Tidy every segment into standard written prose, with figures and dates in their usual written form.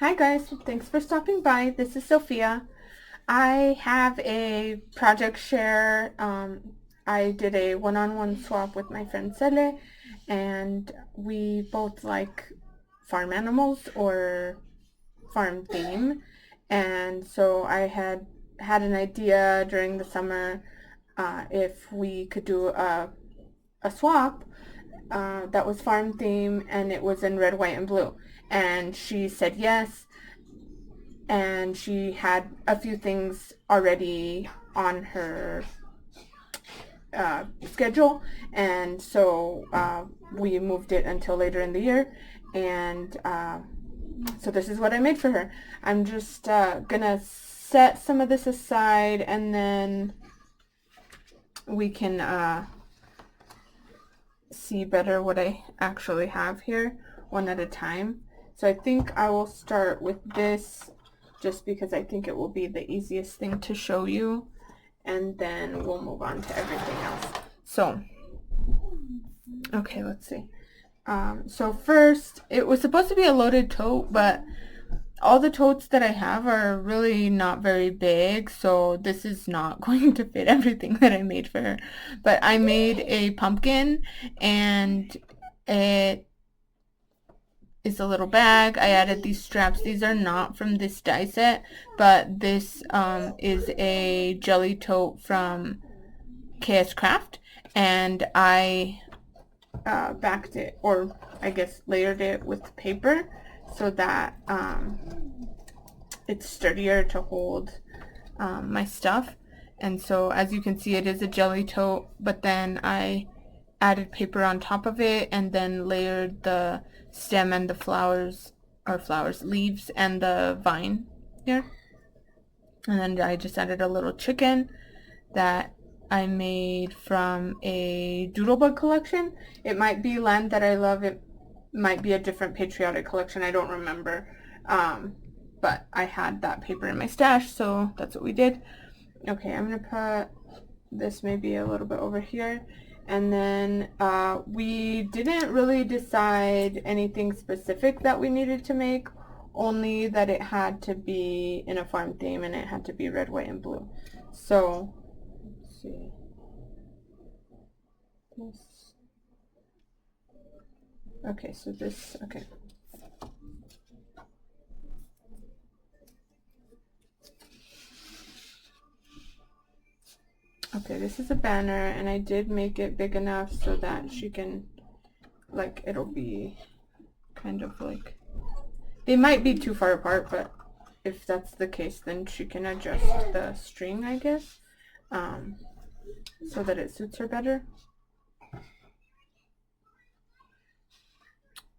Hi guys, thanks for stopping by. This is Sophia. I have a project share. I did a one-on-one swap with my friend Sele, and we both like farm animals or farm theme. And so I had an idea during the summer if we could do a swap that was farm theme, and it was in red, white, and blue. And she said yes, and she had a few things already on her schedule, and so we moved it until later in the year, and so this is what I made for her. I'm just gonna set some of this aside, and then we can see better what I actually have here one at a time. So I think I will start with this just because I think it will be the easiest thing to show you, and then we'll move on to everything else. So, okay, let's see. So first, it was supposed to be a loaded tote, but all the totes that I have are really not very big, so this is not going to fit everything that I made for her. But I made a pumpkin, and it is a little bag. I added these straps. These are not from this die set, but this is a jelly tote from KS Craft, and I backed it, or I guess layered it with paper so that it's sturdier to hold my stuff. And so as you can see, it is a jelly tote, but then I added paper on top of it and then layered the stem and the leaves and the vine here. And then I just added a little chicken that I made from a Doodlebug collection. It might be Land That I Love. It might be a different patriotic collection. I don't remember. But I had that paper in my stash, so that's what we did. Okay, I'm going to put this maybe a little bit over here. And then we didn't really decide anything specific that we needed to make, only that it had to be in a farm theme and it had to be red, white, and blue. So, let's see. This. Okay, so this, okay. Okay, this is a banner, and I did make it big enough so that she can, like, it'll be kind of like, they might be too far apart, but if that's the case, then she can adjust the string, I guess, so that it suits her better.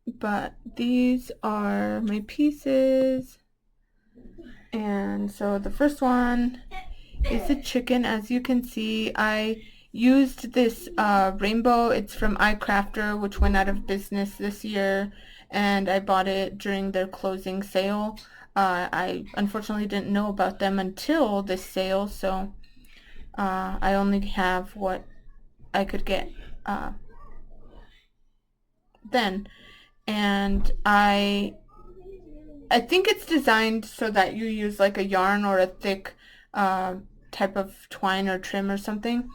But these are my pieces, and so the first one is a chicken. As you can see, I used this rainbow. It's from iCrafter, which went out of business this year, and I bought it during their closing sale. I unfortunately didn't know about them until this sale, so I only have what I could get then. And I think it's designed so that you use like a yarn or a thick type of twine or trim or something.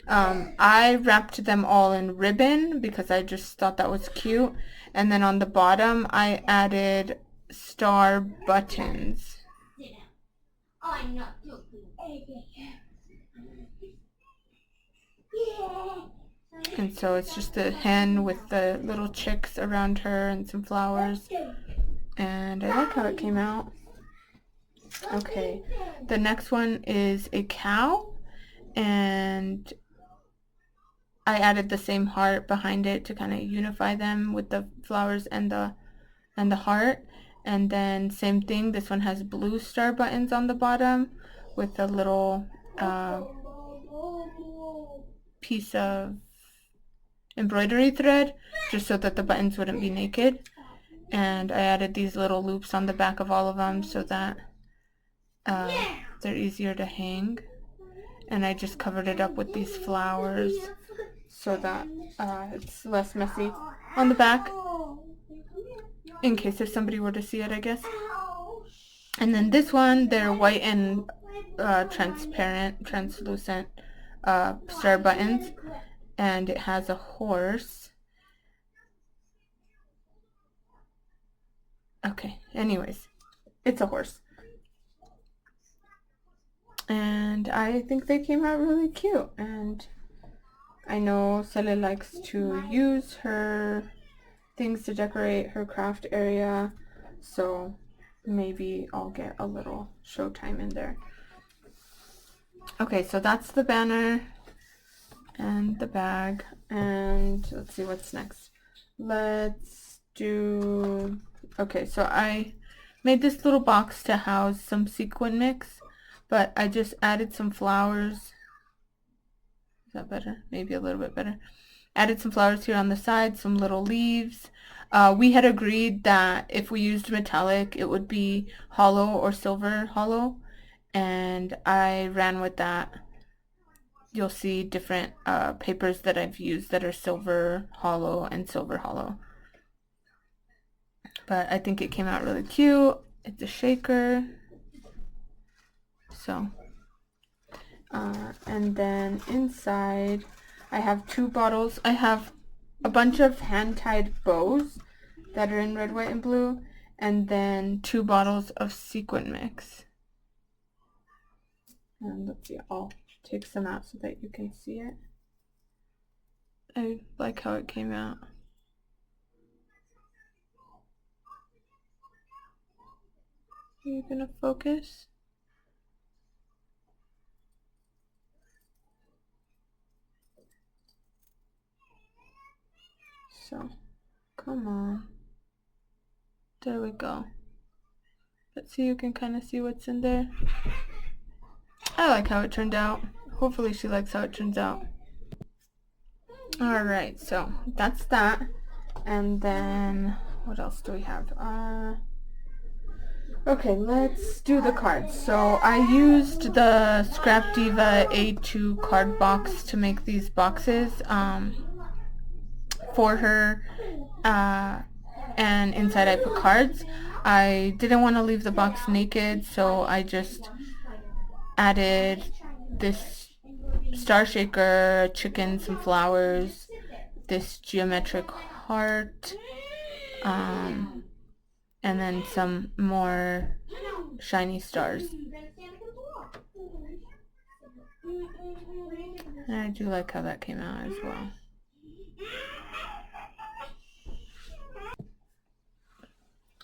I wrapped them all in ribbon because I just thought that was cute. And then on the bottom, I added star buttons. And so it's just a hen with the little chicks around her and some flowers. And I like how it came out. Okay, the next one is a cow, and I added the same heart behind it to kind of unify them with the flowers and the heart. And then same thing, this one has blue star buttons on the bottom with a little piece of embroidery thread just so that the buttons wouldn't be naked. And I added these little loops on the back of all of them so that they're easier to hang. And I just covered it up with these flowers so that it's less messy on the back, in case if somebody were to see it, I guess. And then this one, they're white and translucent star buttons, and it has a horse. Okay, anyways, it's a horse. And I think they came out really cute, and I know Sele likes to use her things to decorate her craft area, so maybe I'll get a little showtime in there. Okay, so that's the banner and the bag, and let's see what's next. Let's do, okay, so I made this little box to house some sequin mix, but I just added some flowers. Is that better? Maybe a little bit better. Added some flowers here on the side, some little leaves. We had agreed that if we used metallic, it would be hollow or silver hollow, and I ran with that. You'll see different papers that I've used that are silver hollow and silver hollow. But I think it came out really cute. It's a shaker. So, and then inside I have 2 bottles. I have a bunch of hand-tied bows that are in red, white, and blue, and then 2 bottles of sequin mix. And let's see, I'll take some out so that you can see it. I like how it came out. Are you gonna focus? So, come on. There we go. Let's see, you can kind of see what's in there. I like how it turned out. Hopefully she likes how it turns out. Alright, so that's that. And then, what else do we have? Okay, let's do the cards. So I used the Scrap Diva A2 card box to make these boxes for her, and inside I put cards. I didn't want to leave the box naked, so I just added this star shaker, chicken, some flowers, this geometric heart, and then some more shiny stars. And I do like how that came out as well.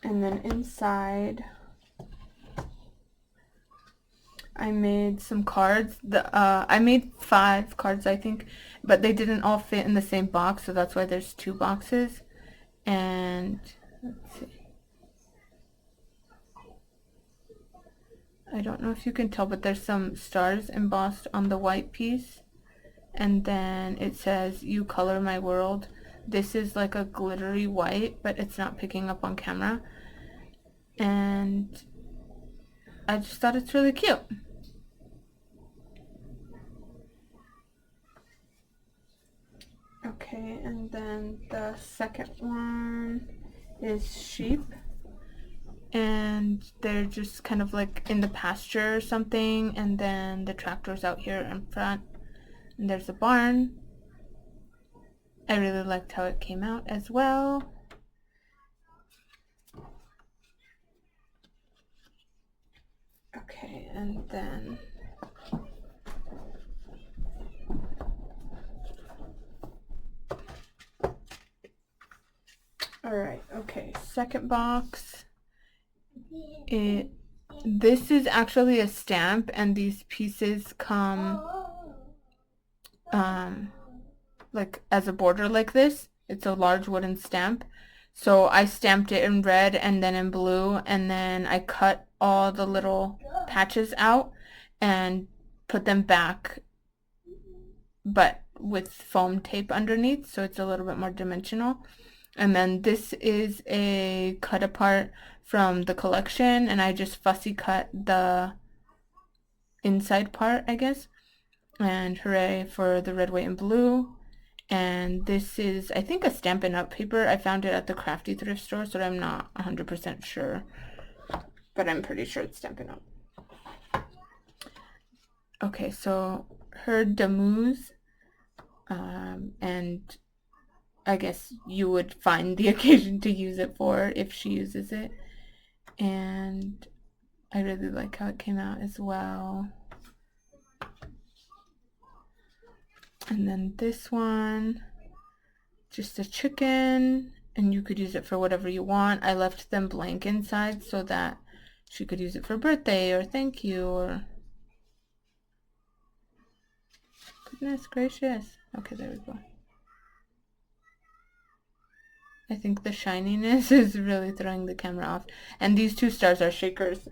And then inside I made some cards. I made 5 cards, I think, but they didn't all fit in the same box, so that's why there's 2 boxes. And let's see. I don't know if you can tell, but there's some stars embossed on the white piece. And then it says, "You color my world." This is like a glittery white, but it's not picking up on camera. And I just thought it's really cute. Okay, and then the second one is sheep. And they're just kind of like in the pasture or something, and then the tractor's out here in front, and there's a barn. I really liked how it came out as well. Okay, and then alright, okay, second box. This is actually a stamp, and these pieces come like as a border like this. It's a large wooden stamp. So I stamped it in red and then in blue, and then I cut all the little patches out and put them back, but with foam tape underneath, so it's a little bit more dimensional. And then this is a cut apart from the collection, and I just fussy cut the inside part, I guess. And hooray for the red, white, and blue. And this is, I think, a Stampin' Up paper. I found it at the Crafty thrift store, so I'm not 100% sure. But but I'm pretty sure it's Stampin' Up. Okay, so her Demuse, and I guess you would find the occasion to use it for if she uses it. And I really like how it came out as well. And then this one, just a chicken, and you could use it for whatever you want. I left them blank inside so that she could use it for birthday or thank you or... Goodness gracious. Okay, there we go. I think the shininess is really throwing the camera off. And these two stars are shakers.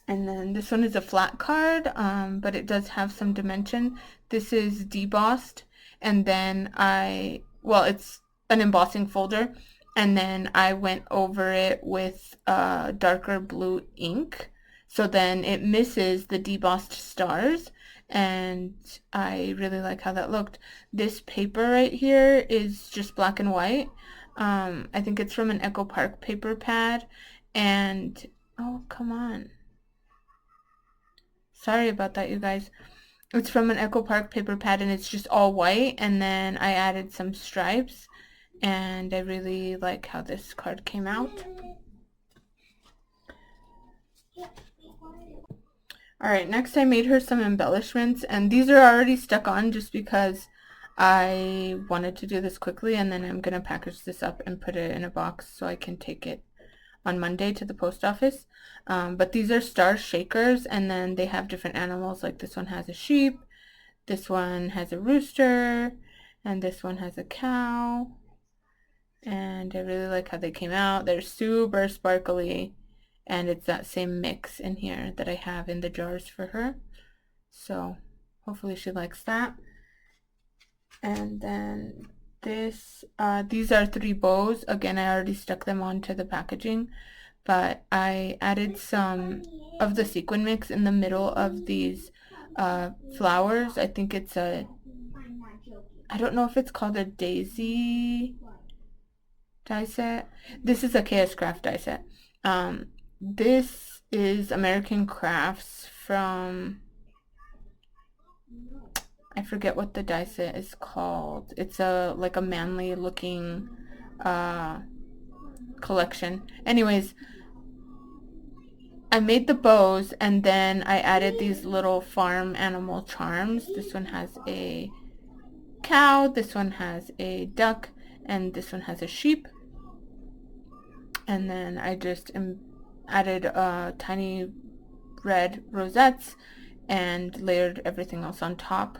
And then this one is a flat card, but it does have some dimension. This is debossed, and then it's an embossing folder, and then I went over it with darker blue ink, so then it misses the debossed stars, and I really like how that looked. This paper right here is just black and white. I think it's from an Echo Park paper pad, and oh, come on. Sorry about that, you guys. It's from an Echo Park paper pad, and it's just all white, and then I added some stripes, and I really like how this card came out. Alright, next I made her some embellishments, and these are already stuck on just because I wanted to do this quickly, and then I'm going to package this up and put it in a box so I can take it on Monday to the post office. But these are star shakers, and then they have different animals. Like this one has a sheep, this one has a rooster, and this one has a cow. And I really like how they came out. They're super sparkly, and it's that same mix in here that I have in the jars for her. So hopefully she likes that. And then these are 3 bows. Again, I already stuck them onto the packaging, but I added some of the sequin mix in the middle of these flowers. I think it's I don't know if it's called a daisy die set. This is a KS Craft die set. This is American Crafts from... I forget what the die set is called. It's like a manly looking collection. Anyways, I made the bows, and then I added these little farm animal charms. This one has a cow, this one has a duck, and this one has a sheep. And then I just added tiny red rosettes and layered everything else on top.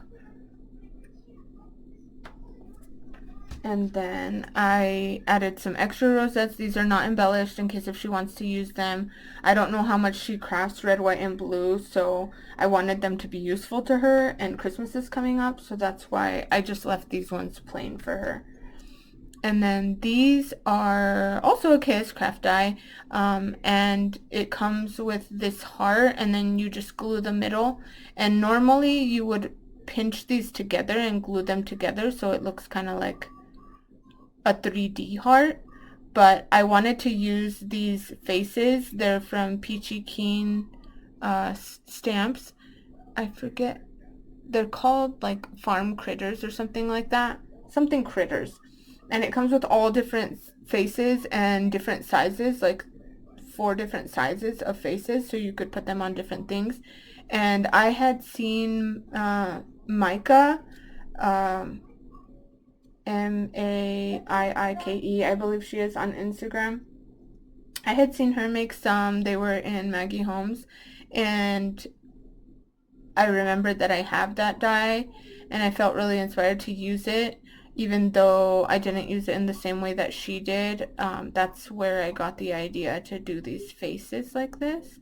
And then I added some extra rosettes. These are not embellished in case if she wants to use them. I don't know how much she crafts red, white, and blue, so I wanted them to be useful to her, and Christmas is coming up, so that's why I just left these ones plain for her. And then these are also a KS Craft die, and it comes with this heart, and then you just glue the middle. And normally you would pinch these together and glue them together so it looks kind of like a 3D heart, but I wanted to use these faces. They're from Peachy Keen stamps. I forget, they're called like Farm Critters or something like that. Something Critters. And it comes with all different faces and different sizes, like 4 different sizes of faces, so you could put them on different things. And I had seen Micah, M-A-I-I-K-E, I believe she is on Instagram. I had seen her make some. They were in Maggie Holmes, and I remembered that I have that die, and I felt really inspired to use it, even though I didn't use it in the same way that she did. That's where I got the idea to do these faces like this.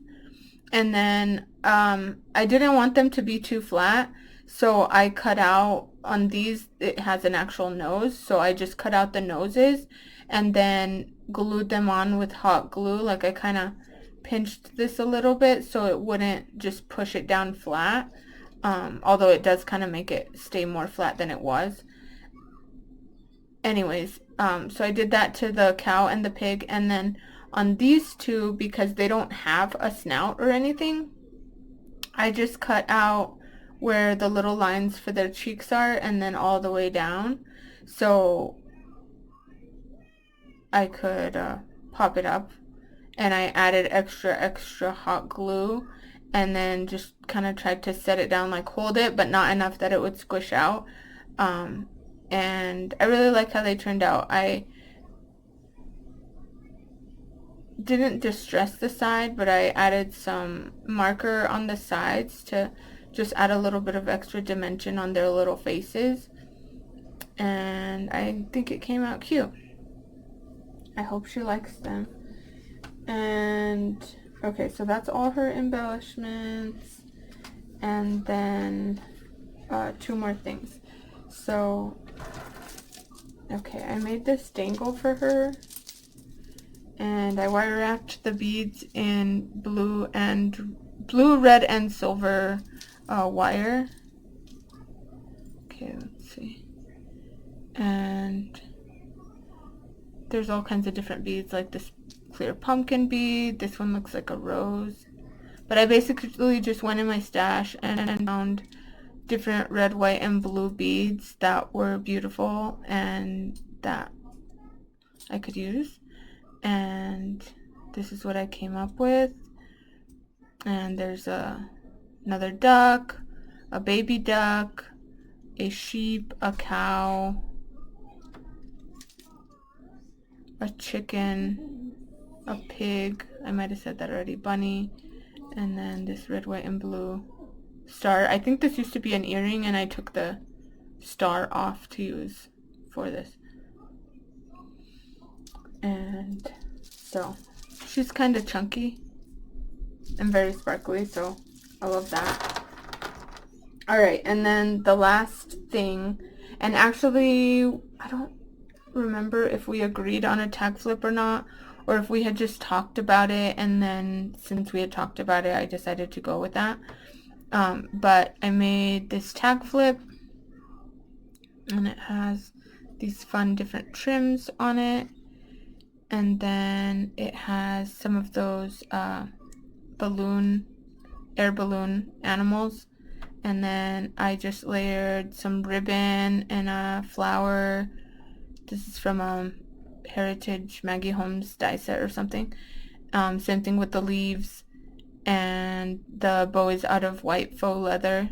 And then I didn't want them to be too flat, so I cut out on these, it has an actual nose, so I just cut out the noses and then glued them on with hot glue. Like I kind of pinched this a little bit so it wouldn't just push it down flat, although it does kind of make it stay more flat than it was. Anyways, so I did that to the cow and the pig, and then On these two, because they don't have a snout or anything, I just cut out where the little lines for their cheeks are and then all the way down, so I could pop it up. And I added extra hot glue and then just kind of tried to set it down, like hold it, but not enough that it would squish out. And I really like how they turned out. I didn't distress the side, but I added some marker on the sides to just add a little bit of extra dimension on their little faces. And I think it came out cute. I hope she likes them. And okay, so that's all her embellishments. And then two more things. So okay, I made this dangle for her, and I wire wrapped the beads in blue, red, and silver wire. Okay, let's see. And there's all kinds of different beads, like this clear pumpkin bead. This one looks like a rose. But I basically just went in my stash and found different red, white, and blue beads that were beautiful and that I could use. And this is what I came up with. And there's another duck, a baby duck, a sheep, a cow, a chicken, a pig, I might have said that already, bunny, and then this red, white, and blue star. I think this used to be an earring and I took the star off to use for this. And so she's kind of chunky and very sparkly, so I love that. Alright, and then the last thing, and actually I don't remember if we agreed on a tag flip or not, or if we had just talked about it, and then since we had talked about it I decided to go with that. But I made this tag flip, and it has these fun different trims on it, and then it has some of those air balloon animals, and then I just layered some ribbon and a flower. This is from Heritage Maggie Holmes die set or something. Same thing with the leaves, and the bow is out of white faux leather,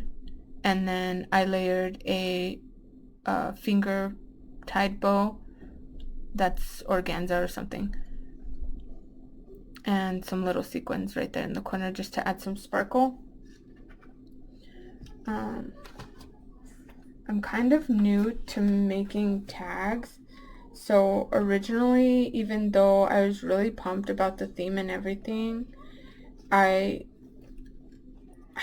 and then I layered a finger tied bow that's organza or something, and some little sequins right there in the corner just to add some sparkle. I'm kind of new to making tags, so originally, even though I was really pumped about the theme and everything, I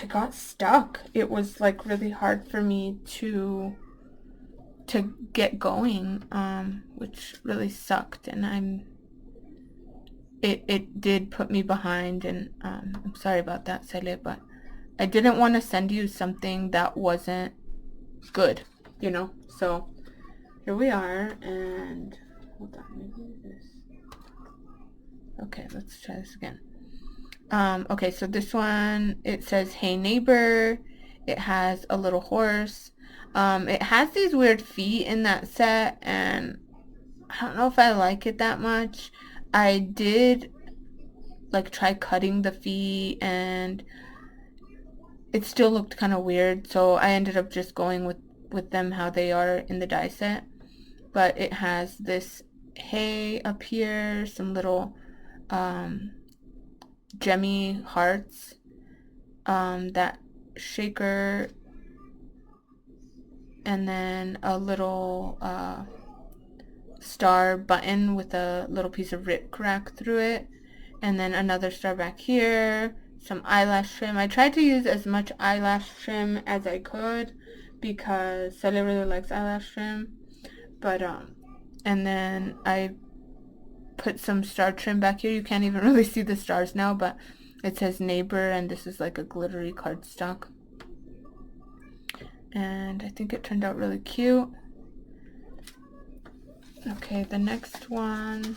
got stuck. It was like really hard for me to get going, which really sucked, and it did put me behind, and I'm sorry about that, Sele, but I didn't want to send you something that wasn't good, you know. So here we are, and hold on, maybe this. Okay, let's try this again. Okay, so this one, it says, "Hey neighbor." It has a little horse. It has these weird feet in that set, and I don't know if I like it that much. I did like try cutting the feet, and it still looked kind of weird, so I ended up just going with them how they are in the die set. But it has this hay up here, some little gemmy hearts, that shaker, and then a little star button with a little piece of rickrack through it, and then another star back here, some eyelash trim. I tried to use as much eyelash trim as I could because Sele really likes eyelash trim, but and then I put some star trim back here. You can't even really see the stars now, but it says neighbor, and this is like a glittery cardstock, and I think it turned out really cute. Okay, the next one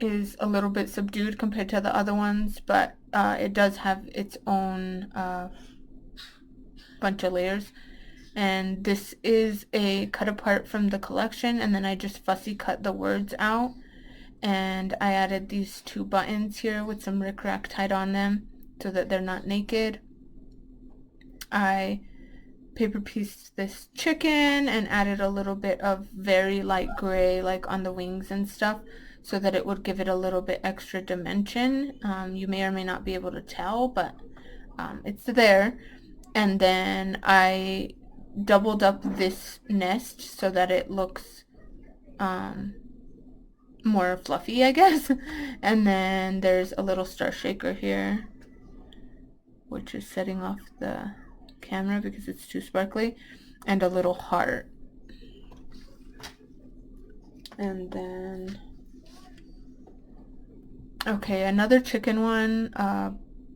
is a little bit subdued compared to the other ones, but it does have its own bunch of layers. And this is a cut apart from the collection, and then I just fussy cut the words out. And I added these 2 buttons here with some rickrack tied on them so that they're not naked. I paper pieced this chicken and added a little bit of very light gray like on the wings and stuff so that it would give it a little bit extra dimension. You may or may not be able to tell, but it's there. And then I doubled up this nest so that it looks more fluffy, I guess. And then there's a little star shaker here, which is setting off the camera because it's too sparkly, and a little heart. And then, okay, another chicken one.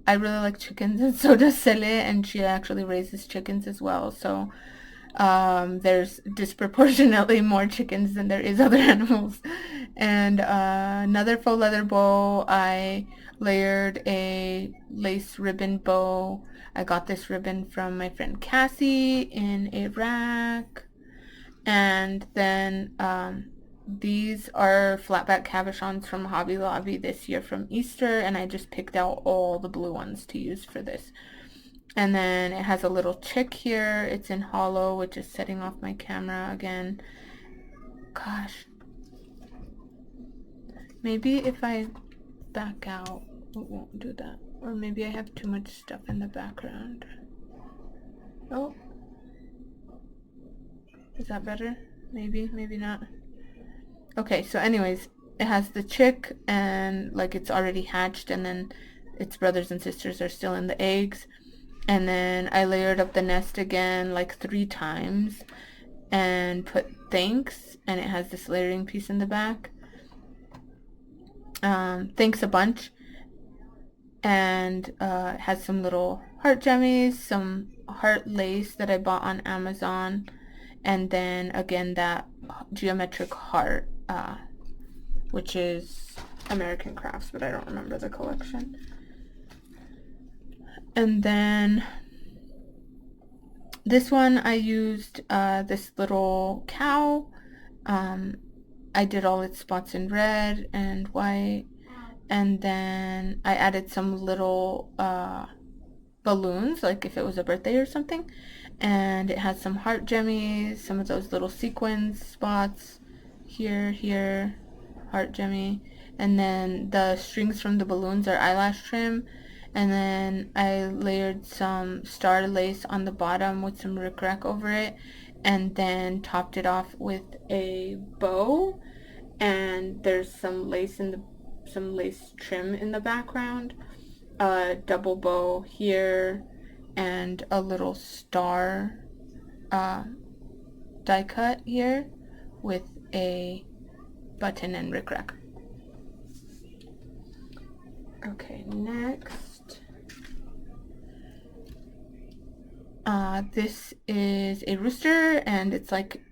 I really like chickens, and so does Sele, and she actually raises chickens as well. So there's disproportionately more chickens than there is other animals. And another faux leather bow. I layered a lace ribbon bow. I got this ribbon from my friend Cassie in Iraq. And then these are flatback cabochons from Hobby Lobby this year from Easter, and I just picked out all the blue ones to use for this. And then it has a little chick here. It's in hollow, which is setting off my camera again. Gosh. Maybe if I back out, it won't do that. Or maybe I have too much stuff in the background. Oh. Is that better? Maybe, maybe not. Okay, so anyways, it has the chick, and like it's already hatched, and then its brothers and sisters are still in the eggs. And then I layered up the nest again like 3 times and put thanks, and it has this layering piece in the back. Thanks a bunch. And it has some little heart jemmies, some heart lace that I bought on Amazon, and then again that geometric heart, which is American Crafts, but I don't remember the collection. And then this one I used this little cow. I did all its spots in red and white, and then I added some little balloons, like if it was a birthday or something. And it has some heart jemmies, some of those little sequins spots here, heart jemmy. And then the strings from the balloons are eyelash trim. And then I layered some star lace on the bottom with some rickrack over it, and then topped it off with a bow. And there's some lace trim in the background. Double bow here, and a little star die cut here with a button and rickrack. Okay, next. This is a rooster, and it's like,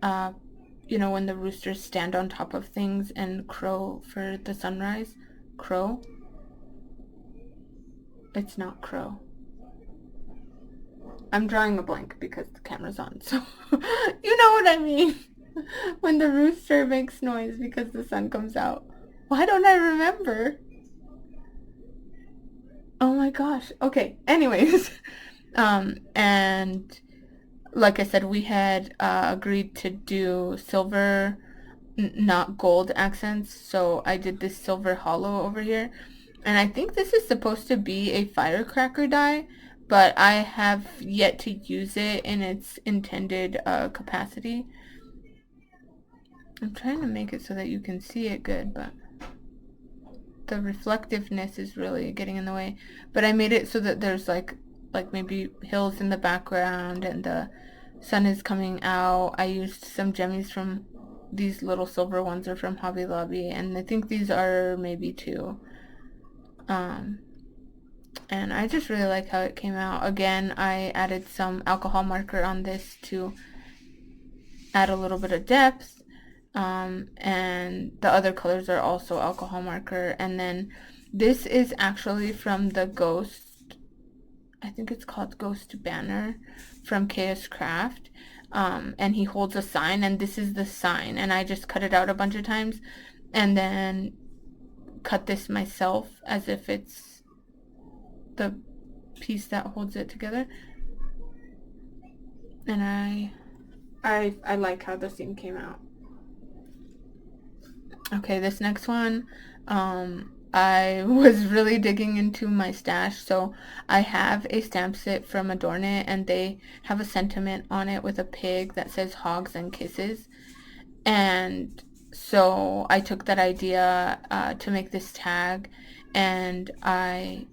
you know, when the roosters stand on top of things and crow for the sunrise. Crow? It's not crow. I'm drawing a blank because the camera's on, so you know what I mean. When the rooster makes noise because the sun comes out. Why don't I remember? Oh my gosh. Okay, anyways. And like I said, we had agreed to do silver, not gold accents, so I did this silver hollow over here. And I think this is supposed to be a firecracker die, but I have yet to use it in its intended capacity. I'm trying to make it so that you can see it good, but the reflectiveness is really getting in the way. But I made it so that there's like maybe hills in the background and the sun is coming out. I used some jemmies from these little silver ones are from Hobby Lobby, and I think these are maybe 2. And I just really like how it came out. Again, I added some alcohol marker on this to add a little bit of depth. and the other colors are also alcohol marker. And then this is actually from the Ghost, I think it's called Ghost Banner from KS Craft. And he holds a sign, and this is the sign, and I just cut it out a bunch of times and then cut this myself as if it's the piece that holds it together. And I like how the seam came out. Okay, this next one, I was really digging into my stash, so I have a stamp set from Adorn It, and they have a sentiment on it with a pig that says hogs and kisses. And so I took that idea to make this tag, and I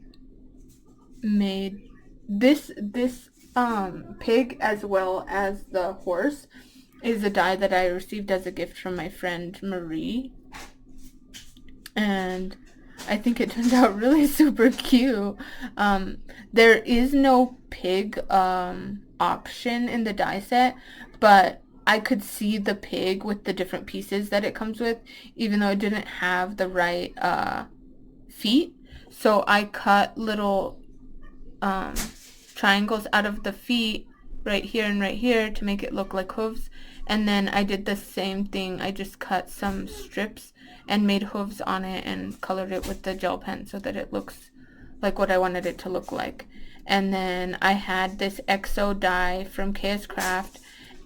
made this pig as well as the horse is a die that I received as a gift from my friend Marie, and I think it turned out really super cute. There is no pig option in the die set, but I could see the pig with the different pieces that it comes with, even though it didn't have the right feet. So I cut little triangles out of the feet right here and right here to make it look like hooves. And then I did the same thing. I just cut some strips and made hooves on it and colored it with the gel pen so that it looks like what I wanted it to look like. And then I had this EXO die from KS Craft,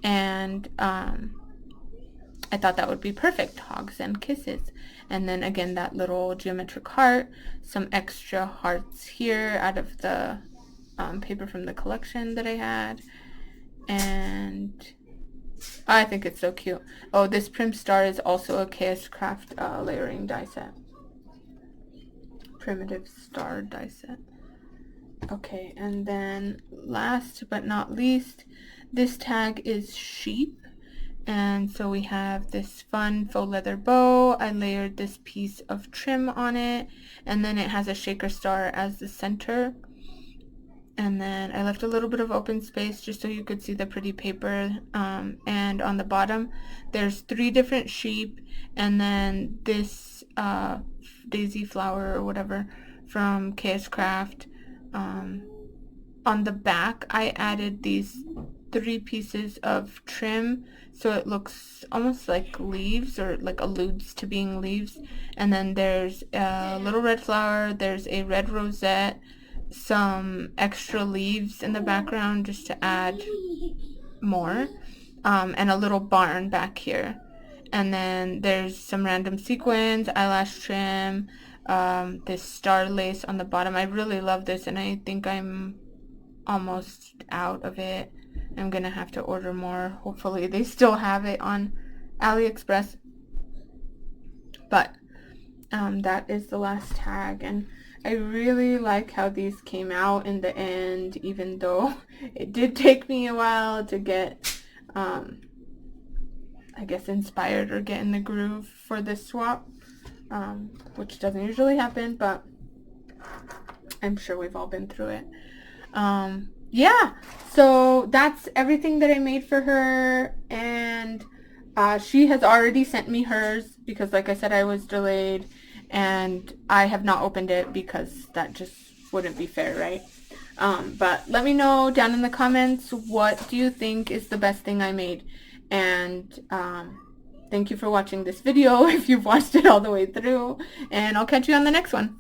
and I thought that would be perfect, hogs and kisses. And then again, that little geometric heart, some extra hearts here out of the paper from the collection that I had, and I think it's so cute. Oh, this Prim Star is also a KS Craft layering die set. Primitive Star die set. Okay, and then last but not least, this tag is sheep. And so we have this fun faux leather bow. I layered this piece of trim on it, and then it has a shaker star as the center. And then I left a little bit of open space just so you could see the pretty paper. And on the bottom, there's 3 different sheep, and then this daisy flower or whatever from KS Craft. On the back, I added these 3 pieces of trim, so it looks almost like leaves, or like alludes to being leaves. And then there's a little red flower, there's a red rosette, some extra leaves in the background just to add more, and a little barn back here. And then there's some random sequins, eyelash trim, this star lace on the bottom. I really love this, and I think I'm almost out of it. I'm gonna have to order more. Hopefully they still have it on AliExpress. But that is the last tag, and I really like how these came out in the end, even though it did take me a while to get, I guess, inspired or get in the groove for this swap, which doesn't usually happen, but I'm sure we've all been through it. Yeah, so that's everything that I made for her, and she has already sent me hers because, like I said, I was delayed, and I have not opened it because that just wouldn't be fair, right? But let me know down in the comments, what do you think is the best thing I made? And thank you for watching this video if you've watched it all the way through, and I'll catch you on the next one.